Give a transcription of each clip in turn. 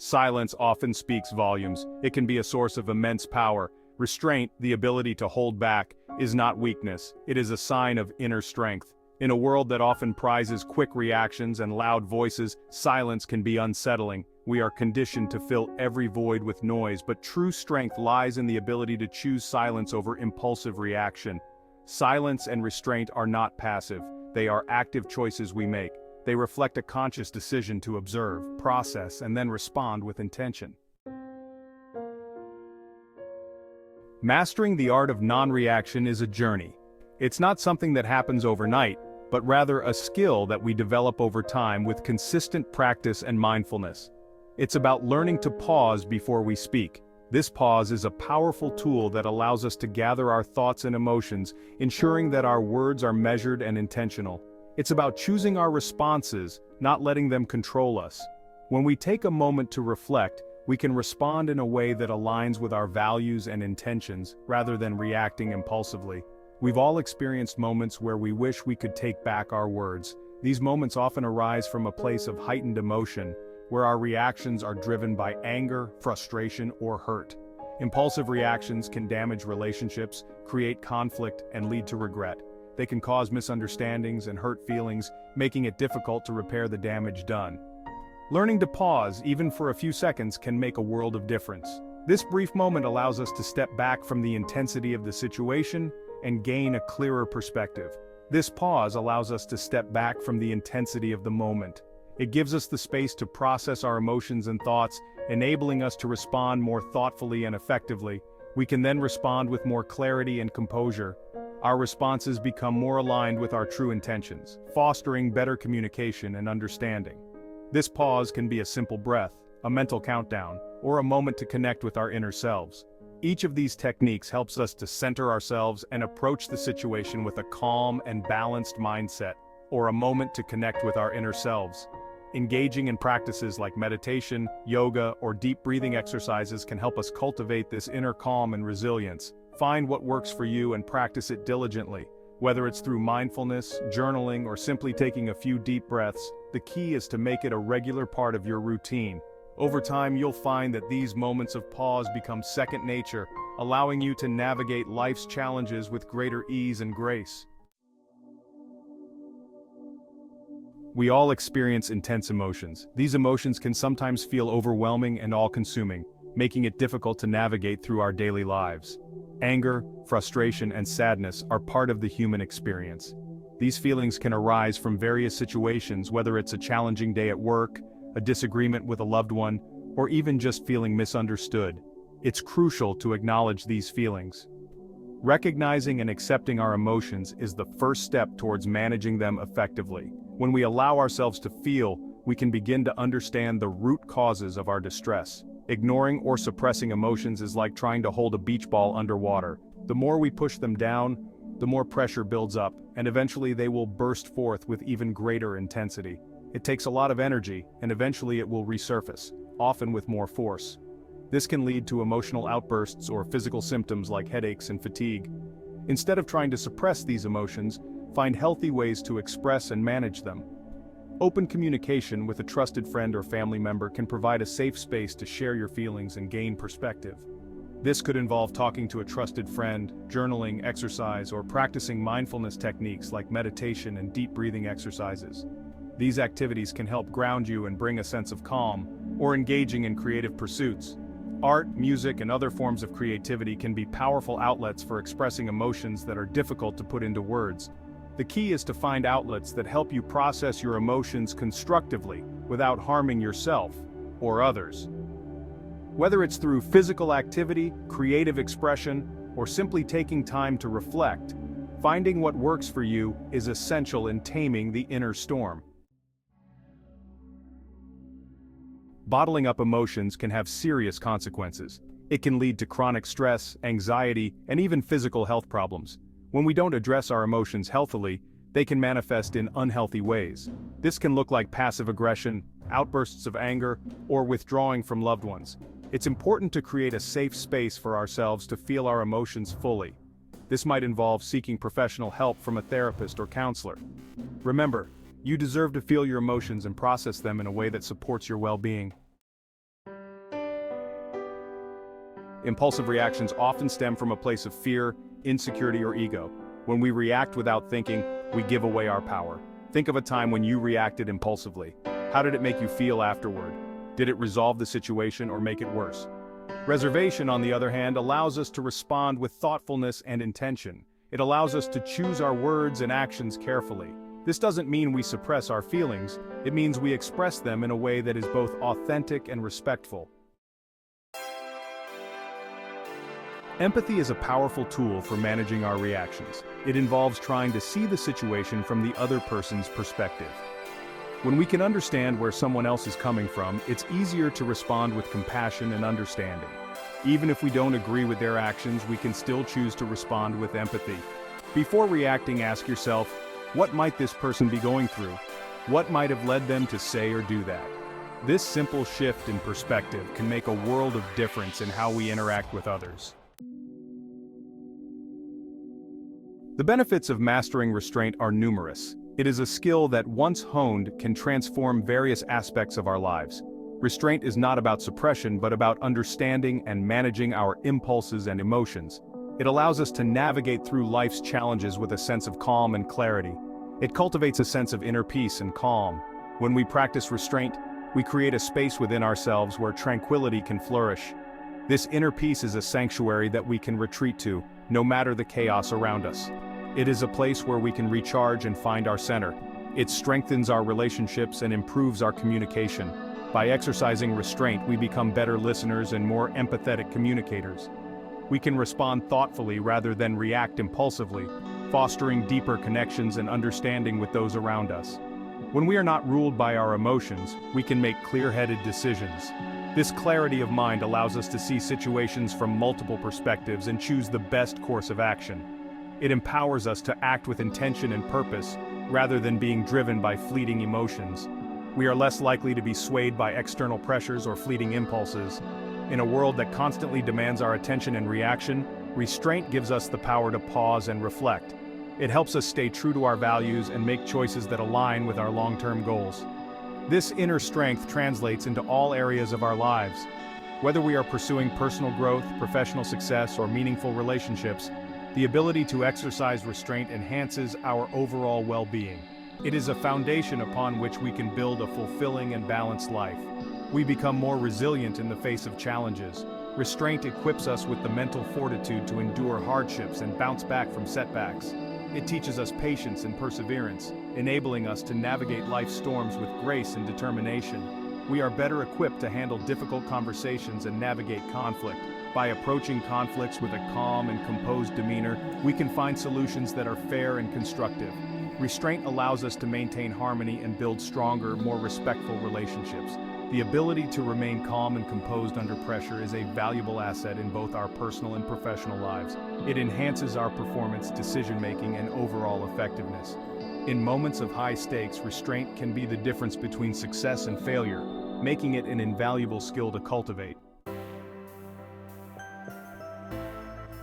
Silence often speaks volumes. It can be a source of immense power. Restraint, the ability to hold back, is not weakness. It is a sign of inner strength. In a world that often prizes quick reactions and loud voices, silence can be unsettling. We are conditioned to fill every void with noise, but true strength lies in the ability to choose silence over impulsive reaction. Silence and restraint are not passive. They are active choices we make. They reflect a conscious decision to observe, process, and then respond with intention. Mastering the art of non-reaction is a journey. It's not something that happens overnight, but rather a skill that we develop over time with consistent practice and mindfulness. It's about learning to pause before we speak. This pause is a powerful tool that allows us to gather our thoughts and emotions, ensuring that our words are measured and intentional. It's about choosing our responses, not letting them control us. When we take a moment to reflect, we can respond in a way that aligns with our values and intentions, rather than reacting impulsively. We've all experienced moments where we wish we could take back our words. These moments often arise from a place of heightened emotion, where our reactions are driven by anger, frustration, or hurt. Impulsive reactions can damage relationships, create conflict, and lead to regret. They can cause misunderstandings and hurt feelings, making it difficult to repair the damage done. Learning to pause, even for a few seconds, can make a world of difference. This brief moment allows us to step back from the intensity of the situation and gain a clearer perspective. This pause allows us to step back from the intensity of the moment. It gives us the space to process our emotions and thoughts, enabling us to respond more thoughtfully and effectively. We can then respond with more clarity and composure. Our responses become more aligned with our true intentions, fostering better communication and understanding. This pause can be a simple breath, a mental countdown, or a moment to connect with our inner selves. Each of these techniques helps us to center ourselves and approach the situation with a calm and balanced mindset, or a moment to connect with our inner selves. Engaging in practices like meditation, yoga, or deep breathing exercises can help us cultivate this inner calm and resilience. Find what works for you and practice it diligently. Whether it's through mindfulness, journaling, or simply taking a few deep breaths, the key is to make it a regular part of your routine. Over time, you'll find that these moments of pause become second nature, allowing you to navigate life's challenges with greater ease and grace. We all experience intense emotions. These emotions can sometimes feel overwhelming and all-consuming, making it difficult to navigate through our daily lives. Anger, frustration, and sadness are part of the human experience. These feelings can arise from various situations, whether it's a challenging day at work, a disagreement with a loved one, or even just feeling misunderstood. It's crucial to acknowledge these feelings. Recognizing and accepting our emotions is the first step towards managing them effectively. When we allow ourselves to feel, we can begin to understand the root causes of our distress. Ignoring or suppressing emotions is like trying to hold a beach ball underwater. The more we push them down, the more pressure builds up, and eventually they will burst forth with even greater intensity. It takes a lot of energy, and eventually it will resurface, often with more force. This can lead to emotional outbursts or physical symptoms like headaches and fatigue. Instead of trying to suppress these emotions, find healthy ways to express and manage them. Open communication with a trusted friend or family member can provide a safe space to share your feelings and gain perspective. This could involve talking to a trusted friend, journaling, exercise, or practicing mindfulness techniques like meditation and deep breathing exercises. These activities can help ground you and bring a sense of calm, or engaging in creative pursuits. Art, music, and other forms of creativity can be powerful outlets for expressing emotions that are difficult to put into words. The key is to find outlets that help you process your emotions constructively without harming yourself or others. Whether it's through physical activity, creative expression, or simply taking time to reflect, finding what works for you is essential in taming the inner storm. Bottling up emotions can have serious consequences. It can lead to chronic stress, anxiety, and even physical health problems. When we don't address our emotions healthily, they can manifest in unhealthy ways. This can look like passive aggression, outbursts of anger, or withdrawing from loved ones. It's important to create a safe space for ourselves to feel our emotions fully. This might involve seeking professional help from a therapist or counselor. Remember, you deserve to feel your emotions and process them in a way that supports your well-being. Impulsive reactions often stem from a place of fear, insecurity, or ego. When we react without thinking, we give away our power. Think of a time when you reacted impulsively. How did it make you feel afterward? Did it resolve the situation or make it worse? Reservation, on the other hand, allows us to respond with thoughtfulness and intention. It allows us to choose our words and actions carefully. This doesn't mean we suppress our feelings, it means we express them in a way that is both authentic and respectful. Empathy is a powerful tool for managing our reactions. It involves trying to see the situation from the other person's perspective. When we can understand where someone else is coming from, it's easier to respond with compassion and understanding. Even if we don't agree with their actions, we can still choose to respond with empathy. Before reacting, ask yourself, what might this person be going through? What might have led them to say or do that? This simple shift in perspective can make a world of difference in how we interact with others. The benefits of mastering restraint are numerous. It is a skill that, once honed, can transform various aspects of our lives. Restraint is not about suppression, but about understanding and managing our impulses and emotions. It allows us to navigate through life's challenges with a sense of calm and clarity. It cultivates a sense of inner peace and calm. When we practice restraint, we create a space within ourselves where tranquility can flourish. This inner peace is a sanctuary that we can retreat to, no matter the chaos around us. It is a place where we can recharge and find our center. It strengthens our relationships and improves our communication. By exercising restraint, we become better listeners and more empathetic communicators. We can respond thoughtfully rather than react impulsively, fostering deeper connections and understanding with those around us. When we are not ruled by our emotions, we can make clear-headed decisions. This clarity of mind allows us to see situations from multiple perspectives and choose the best course of action. It empowers us to act with intention and purpose, rather than being driven by fleeting emotions. We are less likely to be swayed by external pressures or fleeting impulses. In a world that constantly demands our attention and reaction, restraint gives us the power to pause and reflect. It helps us stay true to our values and make choices that align with our long-term goals. This inner strength translates into all areas of our lives. Whether we are pursuing personal growth, professional success, or meaningful relationships, the ability to exercise restraint enhances our overall well-being. It is a foundation upon which we can build a fulfilling and balanced life. We become more resilient in the face of challenges. Restraint equips us with the mental fortitude to endure hardships and bounce back from setbacks. It teaches us patience and perseverance, enabling us to navigate life's storms with grace and determination. We are better equipped to handle difficult conversations and navigate conflict. By approaching conflicts with a calm and composed demeanor, we can find solutions that are fair and constructive. Restraint allows us to maintain harmony and build stronger, more respectful relationships. The ability to remain calm and composed under pressure is a valuable asset in both our personal and professional lives. It enhances our performance, decision-making, and overall effectiveness. In moments of high stakes, restraint can be the difference between success and failure, making it an invaluable skill to cultivate.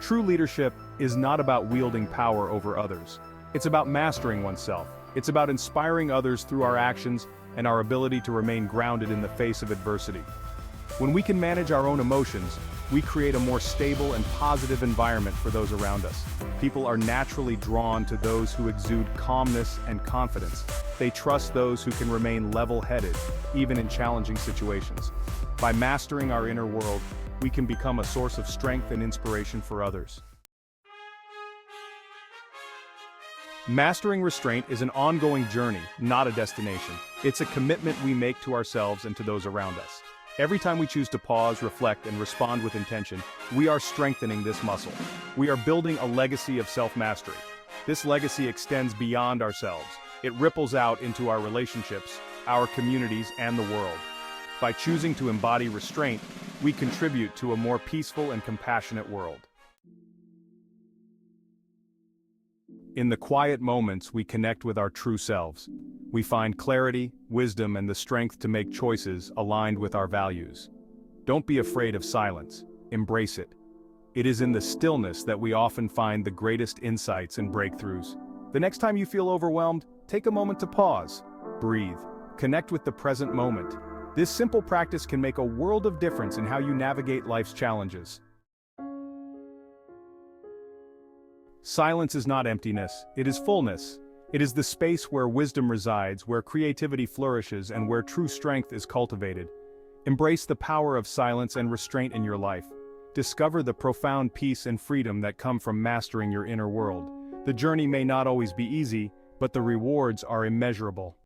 True leadership is not about wielding power over others. It's about mastering oneself. It's about inspiring others through our actions and our ability to remain grounded in the face of adversity. When we can manage our own emotions, we create a more stable and positive environment for those around us. People are naturally drawn to those who exude calmness and confidence. They trust those who can remain level-headed, even in challenging situations. By mastering our inner world, we can become a source of strength and inspiration for others. Mastering restraint is an ongoing journey, not a destination. It's a commitment we make to ourselves and to those around us. Every time we choose to pause, reflect, and respond with intention, we are strengthening this muscle. We are building a legacy of self-mastery. This legacy extends beyond ourselves. It ripples out into our relationships, our communities, and the world. By choosing to embody restraint, we contribute to a more peaceful and compassionate world. In the quiet moments, we connect with our true selves. We find clarity, wisdom, and the strength to make choices aligned with our values. Don't be afraid of silence. Embrace it. It is in the stillness that we often find the greatest insights and breakthroughs. The next time you feel overwhelmed, take a moment to pause, breathe, connect with the present moment. This simple practice can make a world of difference in how you navigate life's challenges. Silence is not emptiness, it is fullness. It is the space where wisdom resides, where creativity flourishes, and where true strength is cultivated. Embrace the power of silence and restraint in your life. Discover the profound peace and freedom that come from mastering your inner world. The journey may not always be easy, but the rewards are immeasurable.